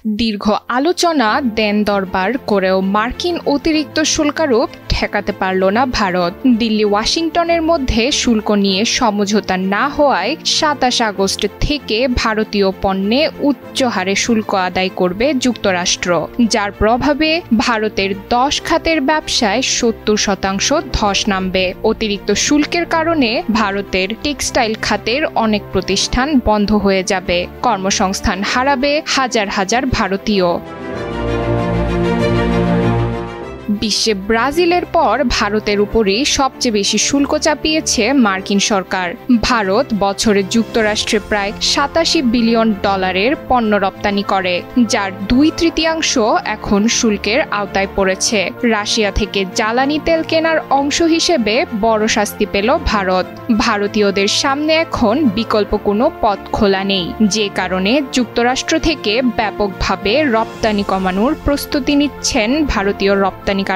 দীর্ঘ আলোচনা দেন দরবার করেও মার্কিন অতিরিক্ত শুল্কারোপ ঠেকাতে পারল না ভারত। দিল্লি ওয়াশিংটনের মধ্যে শুল্ক নিয়ে সমঝোতা না হওয়ায় ২৭ আগস্ট থেকে ভারতীয় পণ্যে উচ্চ হারে শুল্ক আদায় করবে যুক্তরাষ্ট্র, যার প্রভাবে ভারতের ১০ খাতের ব্যবসায় ৭০% ধস নামবে। অতিরিক্ত শুল্কের কারণে ভারতের টেক্সটাইল খাতের অনেক প্রতিষ্ঠান বন্ধ হয়ে যাবে, কর্মসংস্থান হারাবে হাজার হাজার ভারতীয়। বিশ্বে ব্রাজিলের পর ভারতের উপরই সবচেয়ে বেশি শুল্ক চাপিয়েছে মার্কিন সরকার। ভারত বছরে যুক্তরাষ্ট্রে প্রায় $৮৭ বিলিয়ন পণ্য রপ্তানি করে, যার ২/৩ এখন শুল্কের আওতায় পড়েছে। রাশিয়া থেকে জ্বালানি তেল কেনার অংশ হিসেবে বড় শাস্তি পেল ভারত। ভারতীয়দের সামনে এখন বিকল্প কোনো পথ খোলা নেই, যে কারণে যুক্তরাষ্ট্র থেকে ব্যাপকভাবে রপ্তানি কমানোর প্রস্তুতি নিচ্ছেন ভারতীয় রপ্তানিকারকরা।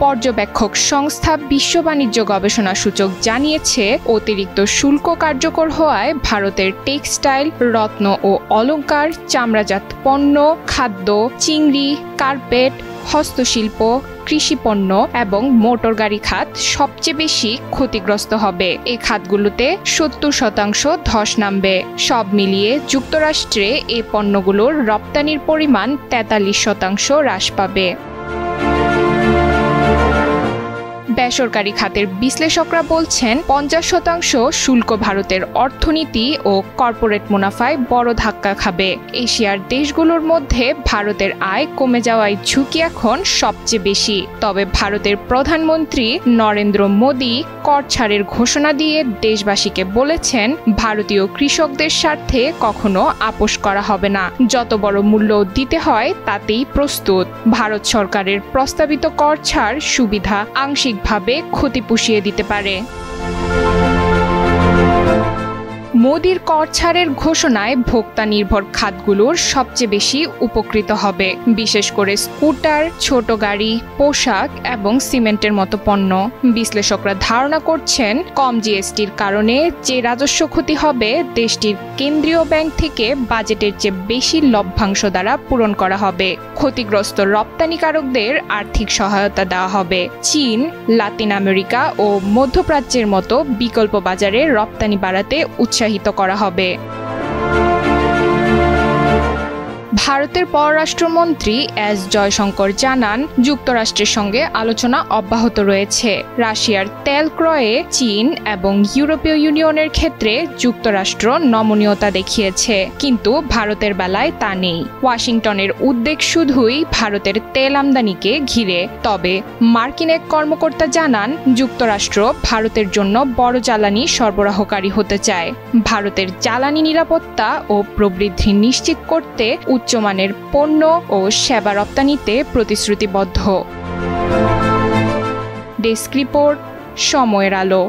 পর্যবেক্ষক সংস্থা বিশ্ব বাণিজ্য গবেষণা সূচক জানিয়েছে, অতিরিক্ত শুল্ক কার্যকর হওয়ায় ভারতের টেক্সটাইল, রত্ন ও অলংকার, চামড়াজাত পণ্য, খাদ্য, চিংড়ি, কার্পেট, হস্তশিল্প, কৃষিপণ্য এবং মোটরগাড়ি খাত সবচেয়ে বেশি ক্ষতিগ্রস্ত হবে। এই খাতগুলোতে ৭০% ধস নামবে। সব মিলিয়ে যুক্তরাষ্ট্রে এই পণ্যগুলোর রপ্তানির পরিমাণ ৪৩% হ্রাস পাবে। বেসরকারি খাতের বিশ্লেষকরা বলছেন, ৫০% শুল্ক ভারতের অর্থনীতি ও কর্পোরেট মুনাফায় বড় ধাক্কা খাবে। এশিয়ার দেশগুলোর মধ্যে ভারতের আয় কমে যাওয়ায় ঝুঁকি এখন সবচেয়ে বেশি। তবে ভারতের প্রধানমন্ত্রী নরেন্দ্র মোদী কর ছাড়ের ঘোষণা দিয়ে দেশবাসীকে বলেছেন, ভারতীয় কৃষকদের স্বার্থে কখনো আপোস করা হবে না। যত বড় মূল্য দিতে হয় তাতেই প্রস্তুত। ভারত সরকারের প্রস্তাবিত কর ছাড় সুবিধা আংশিক ভাবে ক্ষতি পুষিয়ে দিতে পারে। মোদির কর ছাড়ের ঘোষণায় ভোক্তা নির্ভর খাতগুলোর সবচেয়ে বেশি উপকৃত হবে, বিশেষ করে স্কুটার, ছোট গাড়ি, পোশাক এবং সিমেন্টের মতো পণ্য। বিশ্লেষকরা ধারণা করছেন, কম জিএসটির কারণে যে রাজস্ব ক্ষতি হবে দেশটির কেন্দ্রীয় ব্যাংক থেকে বাজেটের চেয়ে বেশি লভ্যাংশ দ্বারা পূরণ করা হবে। ক্ষতিগ্রস্ত রপ্তানিকারকদের আর্থিক সহায়তা দেওয়া হবে। চীন, লাতিন আমেরিকা ও মধ্যপ্রাচ্যের মতো বিকল্প বাজারে রপ্তানি বাড়াতে উৎসাহিত করা হবে। ভারতের পররাষ্ট্রমন্ত্রী এস জয়শঙ্কর জানান, যুক্তরাষ্ট্রের সঙ্গে আলোচনা অব্যাহত রয়েছে। রাশিয়ার তেল ক্রয়ে চীন এবং ইউরোপীয় ইউনিয়নের ক্ষেত্রে যুক্তরাষ্ট্র নমনীয়তা দেখিয়েছে, কিন্তু ভারতের বেলায় তা নেই। ওয়াশিংটনের উদ্বেগ শুধুই ভারতের তেল আমদানিকে ঘিরে। তবে মার্কিন এক কর্মকর্তা জানান, যুক্তরাষ্ট্র ভারতের জন্য বড় জ্বালানি সরবরাহকারী হতে চায়। ভারতের জ্বালানি নিরাপত্তা ও প্রবৃদ্ধি নিশ্চিত করতে উচ্চমানের পণ্য ও সেবা রপ্তানিতে প্রতিশ্রুতিবদ্ধ। ডেস্ক রিপোর্ট, সময়ের আলো।